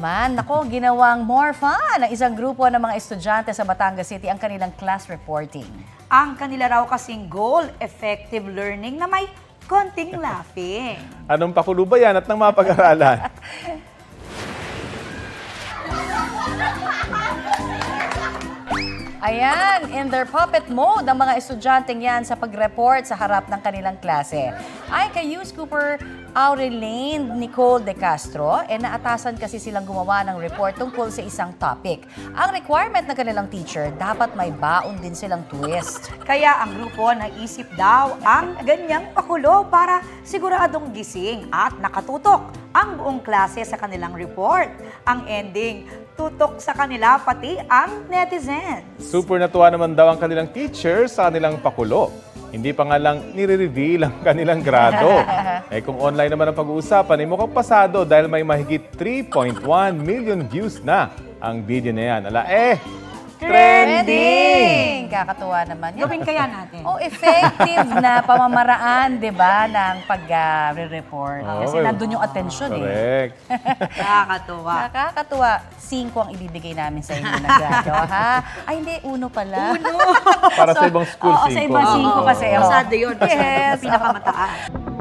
naman. Nako, ginawang more fun ng isang grupo ng mga estudyante sa Batangas City ang kanilang class reporting. Ang kanila raw kasing goal, effective learning na may konting laughing. Anong pakulo ba yan at nang mapag-aralan? Ayan, in their puppet mode ang mga estudyanteng yan sa pag-report sa harap ng kanilang klase. Ay kay Hughes Cooper Aurelane Nicole De Castro, naatasan kasi silang gumawa ng report tungkol sa isang topic. Ang requirement ng kanilang teacher, dapat may baon din silang twist. Kaya ang grupo naisip daw ang ganyang pakulo para siguradong gising at nakatutok ang buong klase sa kanilang report. Ang ending, tutok sa kanila pati ang netizens. Super natuwa naman daw ang kanilang teacher sa kanilang pakulo. Hindi pa nga lang nire-reveal ang kanilang grado. Kung online naman ang pag-uusapan, mukhang pasado dahil may mahigit 3.1 million views na ang video na yan. Trending! Kakatuwa naman yan. Gawin kaya natin. Oh, effective na pamamaraan, di ba, ng pag-report. Kasi nandun yung atensyon Correct. Nakakatuwa. Nakakatuwa. 5 ang ibibigay namin sa inyo na grado, ha? Ay, hindi. 1 pala. 1. Para sa ibang school, Oo, sa ibang 5 kasi. Pasado yun. Yes. Pinakamataas.